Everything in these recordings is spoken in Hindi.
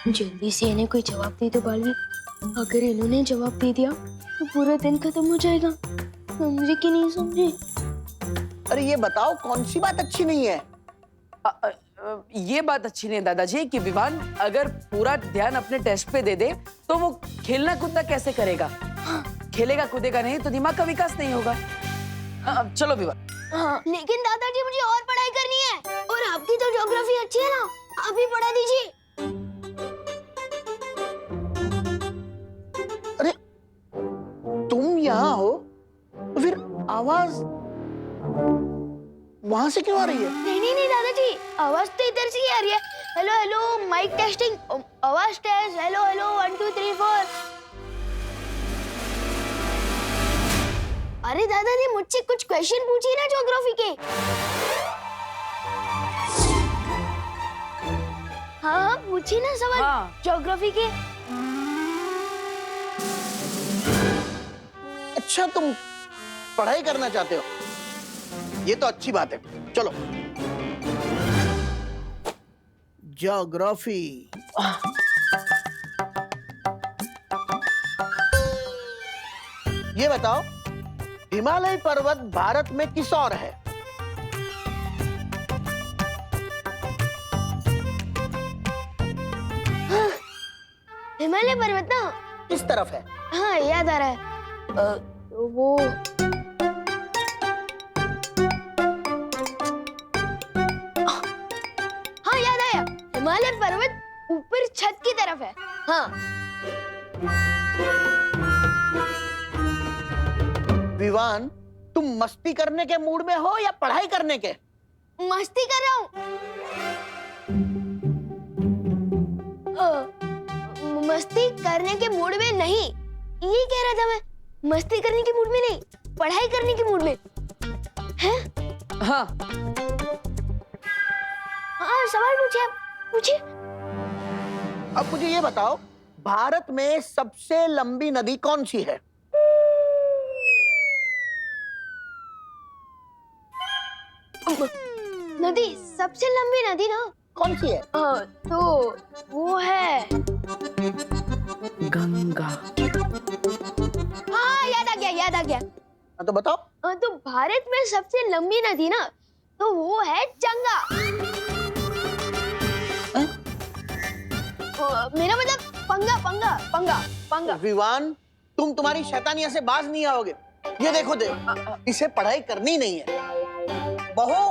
जल्दी से इन्हें कोई जवाब दे दो बाली। अगर इन्होंने जवाब दे दिया तो पूरा दिन खत्म हो जाएगा। समझे कि नहीं समझे? अरे ये बताओ कौन सी बात अच्छी नहीं है? ये बात अच्छी नहीं है दादाजी कि विवान अगर पूरा ध्यान अपने टेस्ट पे दे दे तो वो खेलना कूदना कैसे करेगा? खेलेगा कूदेगा नहीं तो दिमाग का विकास नहीं होगा। अब चलो विवान। हाँ, लेकिन दादाजी मुझे और पढ़ाई करनी है और आपकी तो ज्योग्राफी अच्छी है ना, आप ही पढ़ा दीजिए। अरे तुम यहाँ हो तो फिर आवाज वहां से क्यों आ रही है? नहीं दादाजी, आवाज तो इधर से ही आ रही है। हेलो हेलो माइक टेस्टिंग, आवाज टेस्ट, हेलो हेलो 1 2 3 4। अरे दादाजी मुझसे कुछ क्वेश्चन पूछिए ना ज्योग्राफी के। हाँ पूछिए ना सवाल। हाँ। ज्योग्राफी के। अच्छा तुम पढ़ाई करना चाहते हो, ये तो अच्छी बात है। चलो ज्योग्राफी। ये बताओ हिमालय पर्वत भारत में किस ओर है? हाँ, हिमालय पर्वत ना किस तरफ है? हाँ याद आ रहा है। तो वो हाँ याद आया, हिमालय पर्वत ऊपर छत की तरफ है। हाँ। विवान तुम मस्ती करने के मूड में हो या पढ़ाई करने के? मस्ती कर रहा हूँ। मस्ती करने के मूड में नहीं, ये कह रहा था मैं। मस्ती करने के मूड में नहीं, पढ़ाई करने के मूड में। हैं? हाँ हाँ सवाल पूछिए, आप पूछिए। अब मुझे ये बताओ भारत में सबसे लंबी नदी कौन सी है? नदी, सबसे लंबी नदी ना कौन सी है? तो वो है गंगा। हाँ याद आ गया। तो बताओ। तो भारत में सबसे लंबी नदी ना, तो वो है गंगा। मेरा मतलब पंगा। विवान तुम तुम्हारी शैतानिया से बाज नहीं आओगे। ये देखो इसे पढ़ाई करनी नहीं है। बहू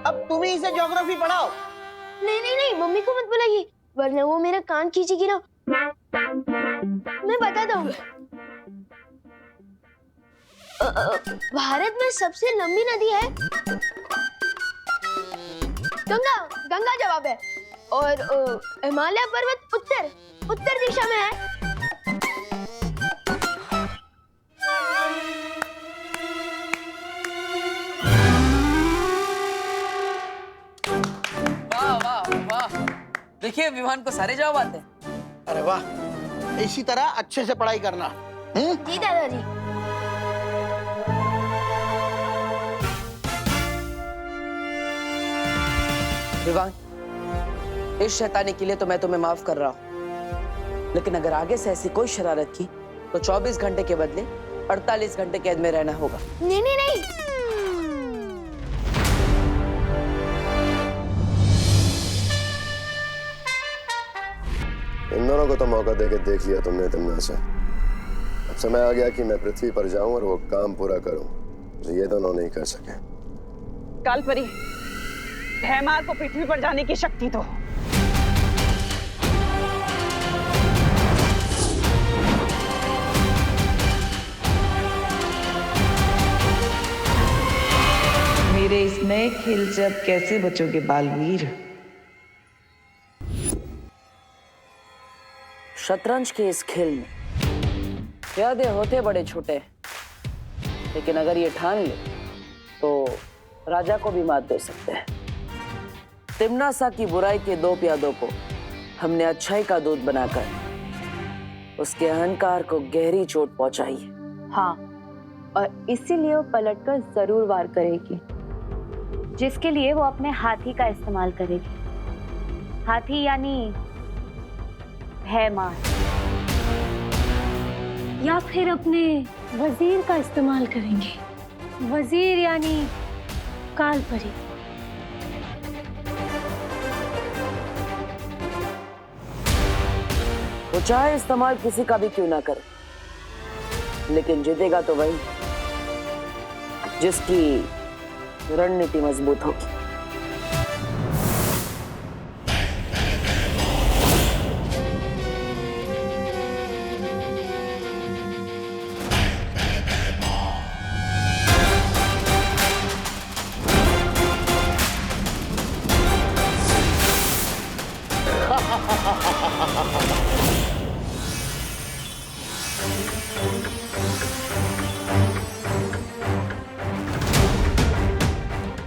अब तुम ही इसे ज्योग्राफी पढ़ाओ। नहीं मम्मी को मत बुलाइए, वरना वो मेरा कान खींचेगी ना। मैं बताता हूँ। भारत में सबसे लंबी नदी है गंगा जवाब है। और हिमालय पर्वत उत्तर दिशा में है। वाह देखिए विवान को सारे जवाब आते हैं। अरे वाह, इसी तरह अच्छे से पढ़ाई करना। जी दादाजी। विवान इस शैतानी के लिए तो मैं तुम्हें माफ कर रहा हूँ, लेकिन अगर आगे से ऐसी कोई शरारत की तो 24 घंटे के बदले 48 घंटे कैद में रहना होगा। नहीं। इन दोनों को तो मौका देके देख लिया तुमने तिम्नासा। अब समय आ गया कि मैं पृथ्वी पर जाऊं और वो काम पूरा करूं जो ये दोनों नहीं कर सके। कालपरी, भैमार को पृथ्वी पर जाने की शक्ति दो। मेरे इस नए खेल से अब कैसे बचोगे बालवीर? शतरंज के इस खेल में प्यादे होते बड़े छोटे, लेकिन अगर ये ठान ले तो राजा को भी मात दे सकते हैं। तिम्नासा की बुराई के 2 प्यादों को हमने अच्छाई का दूत बनाकर उसके अहंकार को गहरी चोट पहुंचाई है। हाँ, और इसीलिए वो पलटकर जरूर वार करेगी, जिसके लिए वो अपने हाथी का इस्तेमाल करेगी। हाथी यानी भैमार, या फिर अपने वजीर का इस्तेमाल करेंगे। वजीर यानी कालपरी। वो चाहे इस्तेमाल किसी का भी क्यों ना करे, लेकिन जीतेगा तो वही जिसकी रणनीति मजबूत होगी।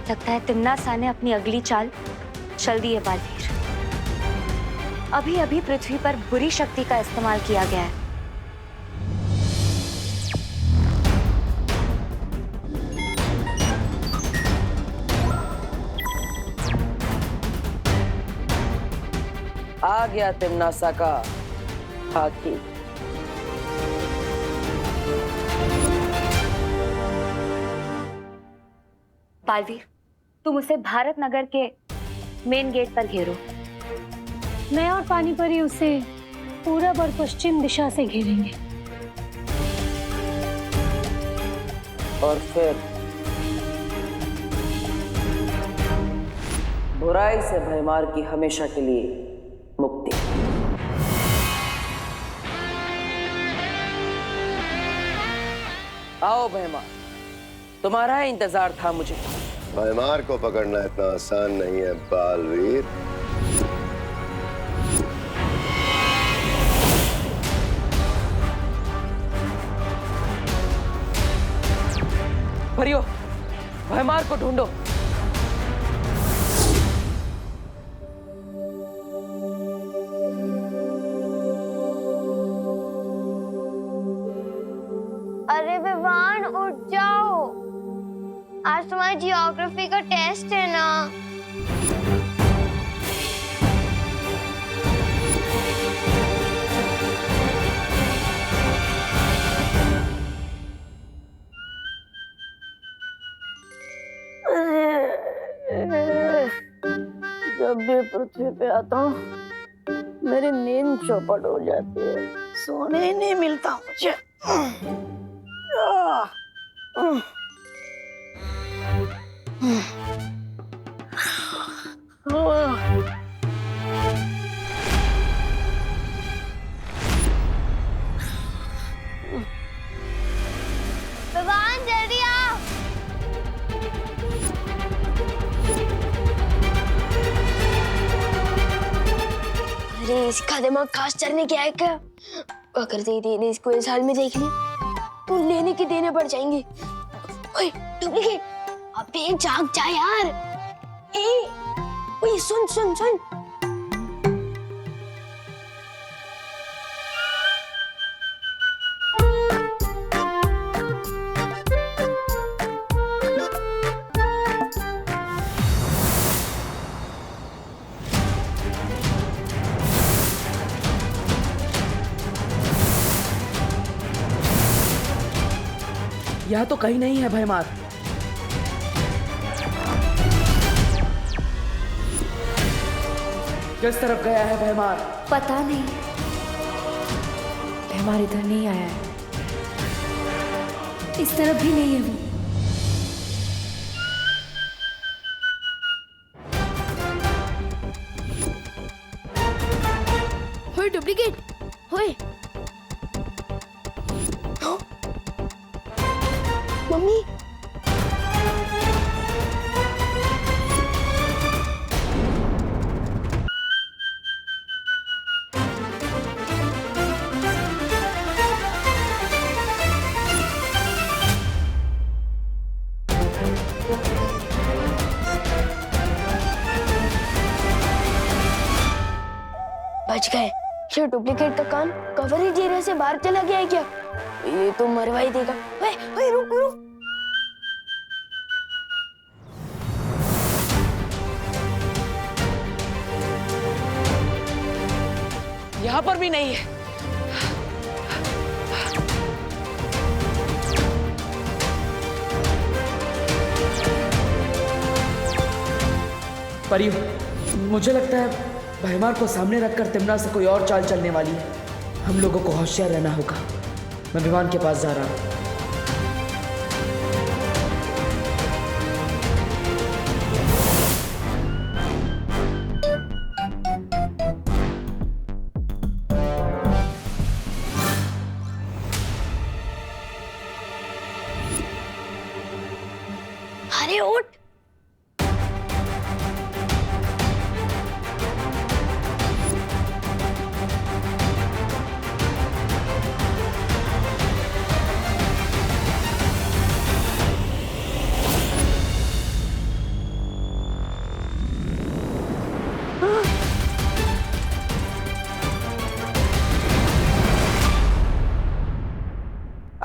लगता है तिम्नासा ने अपनी अगली चाल चल दी है बालवीर। अभी अभी पृथ्वी पर बुरी शक्ति का इस्तेमाल किया गया है। आ गया तिम्नासा का हाथी। बालवीर, तुम उसे भारत नगर के मेन गेट पर घेरो। मैं और पानीपरी उसे पूरब और पश्चिम दिशा से घेरेंगे। और फिर बुराई से भयमार की हमेशा के लिए मुक्ति। आओ भयमार, तुम्हारा इंतजार था मुझे। भयमार को पकड़ना इतना आसान नहीं है बालवीर। भरियो, भयमार को ढूंढो। अरे विवान, उठ जाओ, आज तुम्हारा जियोग्राफी का टेस्ट है ना। जब भी पृथ्वी पे आता हूँ मेरी नींद चौपट हो जाती है, सोने ही नहीं मिलता मुझे। विवान, जल्दी आओ। अरे इसका दिमाग खास चलने क्या है क्या? अगर दीदी ने इसको इस हाल में देख लिया तो लेने के देने पड़ जाएंगे। ओए डुप्लीकेट, अबे जाग जा यार। ओए सुन सुन सुन। यह तो कहीं नहीं है भयमार। किस तरफ गया है भयमार? पता नहीं, भयमार इधर नहीं आया है। इस तरफ भी नहीं है वो। ओए डुप्लीकेट, ओए मम्मी, बच गए। ये डुप्लीकेट का कान कवरेज एरिया से बाहर चला गया है क्या? ये तो मरवा ही देगा। ओए ओए रुक रुक। यह यहाँ पर भी नहीं है। परी, मुझे लगता है भैमार को सामने रखकर तिमना से कोई और चाल चलने वाली है। हम लोगों को होशियार रहना होगा। मैं विमान के पास जा रहा हूँ। अरे उठ।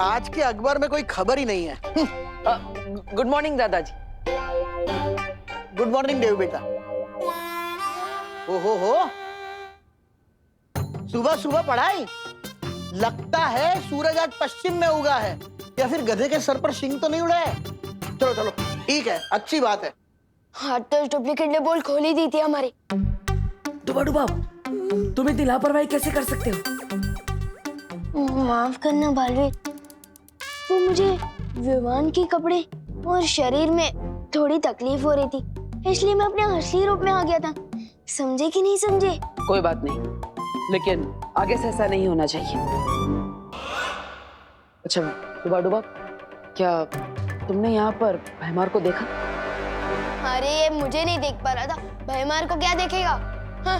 आज के अखबार में कोई खबर ही नहीं है। गुड मॉर्निंग दादाजी। गुड मॉर्निंग देव बेटा। हो सुबह सुबह पढ़ाई। लगता है सूरज आज पश्चिम में उगा है, या फिर गधे के सर पर शिंग तो नहीं उड़ा है। चलो चलो ठीक है, अच्छी बात है। हाँ तो डुप्लीकेट ने बोल खोल ही दी थी हमारी। डुबा डुबा, तुम इतनी लापरवाही कैसे कर सकते हो? माफ करना बालवीर, वो मुझे विमान के कपड़े और शरीर में थोड़ी तकलीफ हो रही थी, इसलिए मैं अपने असली रूप में आ गया था। समझे कि नहीं समझे? कोई बात नहीं, लेकिन आगे से ऐसा नहीं होना चाहिए। अच्छा डुबा डुबा, क्या तुमने यहाँ पर भैमार को देखा? अरे ये मुझे नहीं देख पा रहा था, भैमार को क्या देखेगा? हाँ।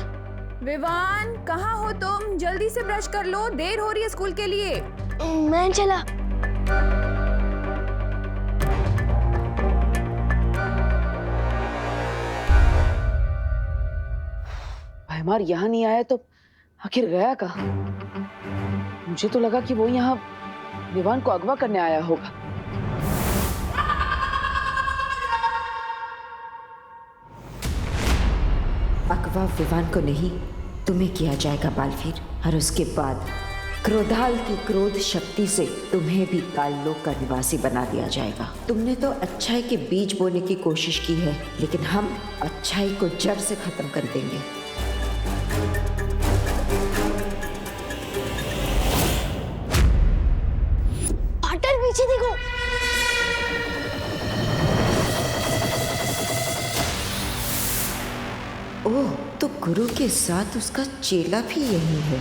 विवान, कहाँ हो तुम? जल्दी से ब्रश कर लो, देर हो रही है स्कूल के लिए। मैं चला। भैमार यहाँ नहीं आया तो आखिर गया कहाँ? मुझे तो लगा कि वो यहाँ विवान को अगवा करने आया होगा। अगवा विवान को नहीं, तुम्हें किया जाएगा बालवीर। और उसके बाद क्रोधाल की क्रोध शक्ति से तुम्हें भी काललोक का निवासी बना दिया जाएगा। तुमने तो अच्छाई के बीज बोने की कोशिश की है, लेकिन हम अच्छाई को जड़ से खत्म कर देंगे। पाटर पीछे देखो। ओह, तो गुरु के साथ उसका चेला भी यही है।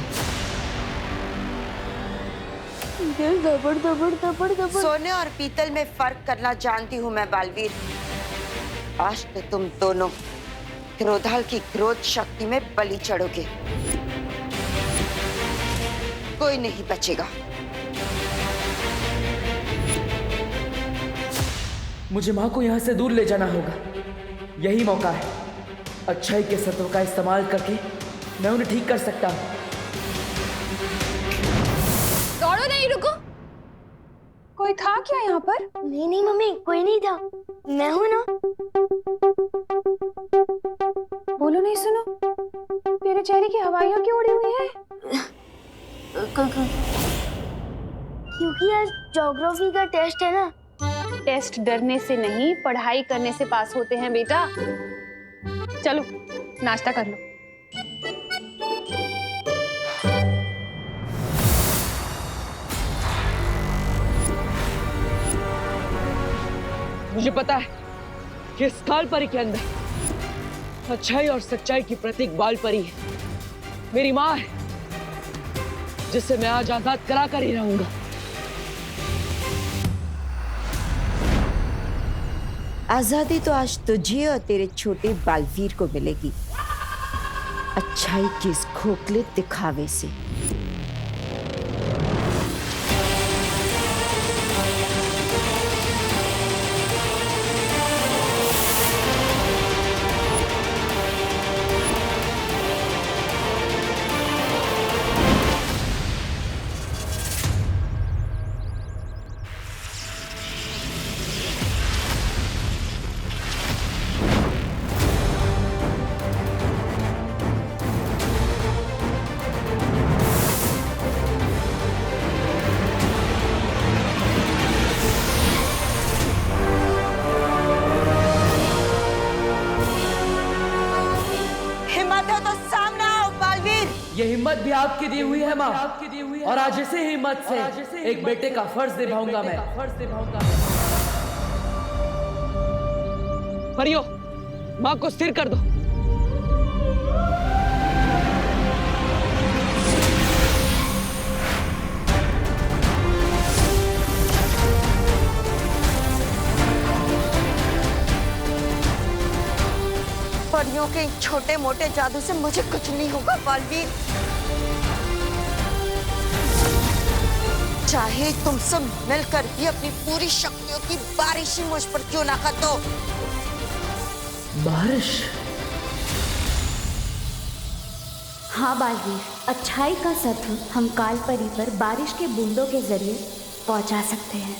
दबड़ दबड़ दबड़ दबड़। सोने और पीतल में फर्क करना जानती हूँ मैं बालवीर। आज तो तुम दोनों क्रोधाल की क्रोध शक्ति में बलि चढ़ोगे। कोई नहीं बचेगा। मुझे माँ को यहाँ से दूर ले जाना होगा। यही मौका है। अच्छाई के सत्व का इस्तेमाल करके मैं उन्हें ठीक कर सकता हूँ। दौड़ो नहीं, रुको। कोई था क्या यहाँ पर? नहीं नहीं मम्मी, कोई नहीं था, मैं हूं ना। बोलो नहीं, सुनो। तेरे चेहरे की हवाइयाँ क्यों उड़ी हुई हैं? क्योंकि आज ज्योग्राफी का टेस्ट है ना। टेस्ट डरने से नहीं, पढ़ाई करने से पास होते हैं बेटा। चलो नाश्ता कर लो। मुझे पता है कि इस काल परी के अंदर अच्छाई और सच्चाई की प्रतीक बाल परी है। मेरी माँ है, जिससे मैं आज आजाद करा कर ही रहूंगा। आजादी तो आज तुझे और तेरे छोटे बालवीर को मिलेगी, अच्छाई के इस खोखले दिखावे से। ये हिम्मत भी आपकी दी हुई है माँ, और आज इसी हिम्मत से एक बेटे का फर्ज निभाऊंगा मैं। परियो, माँ को स्थिर कर दो। परियों के छोटे मोटे जादू से मुझे कुछ नहीं होगा बालवीर। चाहे तुम सब मिलकर भी अपनी पूरी शक्तियों की बारिश ही मुझ पर क्यों ना कर दो। बारिश? हाँ बालवीर, अच्छाई का सत्व हम काल परी पर बारिश के बूंदों के जरिए पहुंचा सकते हैं।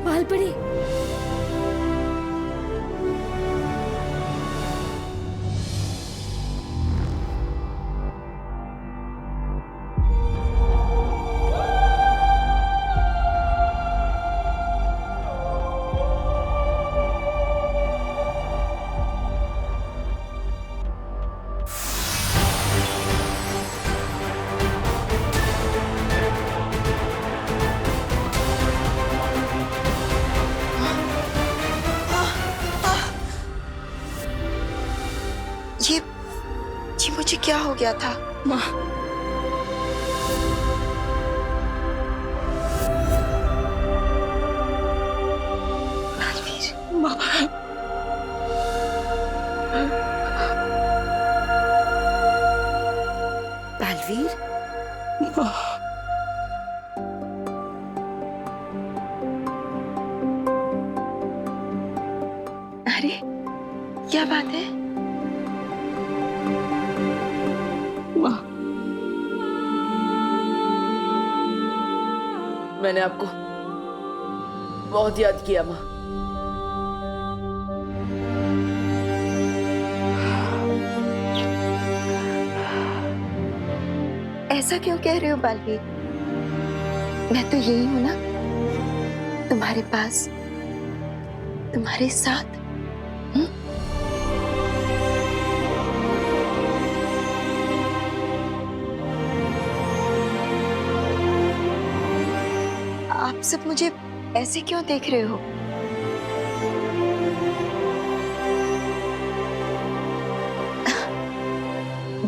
बालपरी, ये मुझे क्या हो गया था? माँ, बालवीर, अरे क्या बात है? मैंने आपको बहुत याद किया माँ। ऐसा क्यों कह रहे हो बालवीर? मैं तो यही हूं ना, तुम्हारे पास, तुम्हारे साथ। आप सब मुझे ऐसे क्यों देख रहे हो?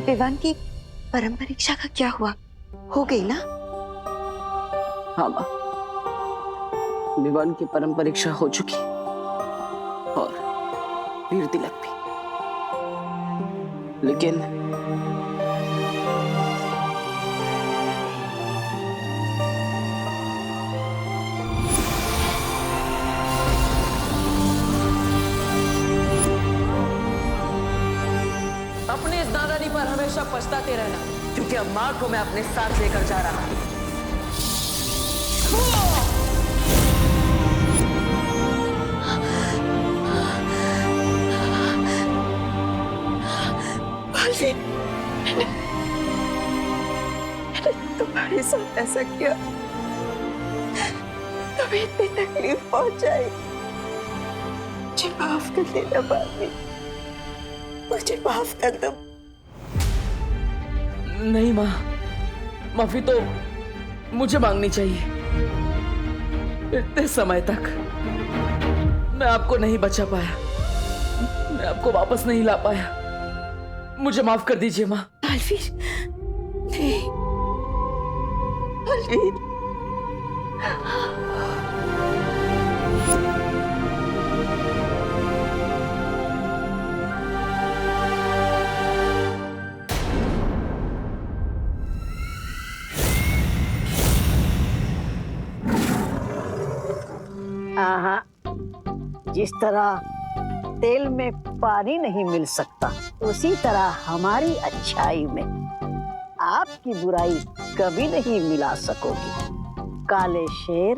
विवान की परम परीक्षा का क्या हुआ? हो गई ना? हाँ माँ, विवान की परम परीक्षा हो चुकी और वीर तिलक भी, लेकिन अपने इस दादाजी पर हमेशा पछताते रहना, क्योंकि अब माँ को मैं अपने साथ लेकर जा रहा हूँ। मैंने तुम्हारे साथ ऐसा किया, तुम्हें इतनी तकलीफ पहुंचाई, मुझे माफ कर देना बालवीर, मुझे माफ कर दो। नहीं माँ, माफी तो मुझे मांगनी चाहिए। इतने समय तक मैं आपको नहीं बचा पाया, मैं आपको वापस नहीं ला पाया, मुझे माफ कर दीजिए माँ। बालवीर, नहीं बालवीर, जिस तरह तेल में पानी नहीं मिल सकता, उसी तरह हमारी अच्छाई में आपकी बुराई कभी नहीं मिला सकोगी। काले शेर,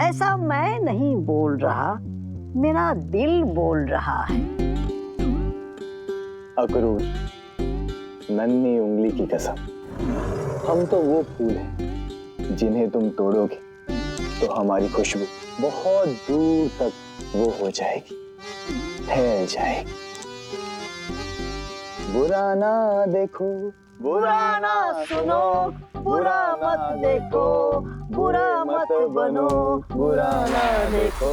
ऐसा मैं नहीं बोल रहा, मेरा दिल बोल रहा है। अक्रूर, नन्ही उंगली की कसम, हम तो वो फूल हैं जिन्हें तुम तोड़ोगे तो हमारी खुशबू बहुत दूर तक वो हो जाएगी, फैल जाएगी। बुरा ना देखो, बुरा ना सुनो, बुरा मत देखो, बुरा मत बनो, बुरा ना देखो।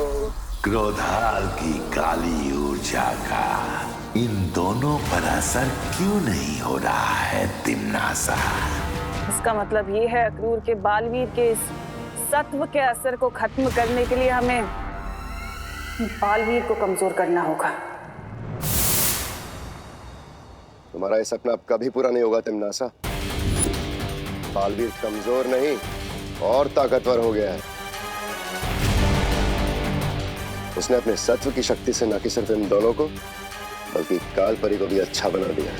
क्रोधाल की काली ऊर्जा का इन दोनों पर असर क्यों नहीं हो रहा है तिम्नासा? इसका मतलब ये है अक्रूर के बालवीर के इस सत्व के असर को खत्म करने के लिए हमें बालवीर को कमजोर करना होगा। तुम्हारा ये सपना अब कभी पूरा नहीं होगा तिम्नासा। बालवीर कमजोर नहीं और ताकतवर हो गया है। उसने अपने सत्व की शक्ति से न कि सिर्फ इन दोनों को बल्कि काल परी को भी अच्छा बना दिया है।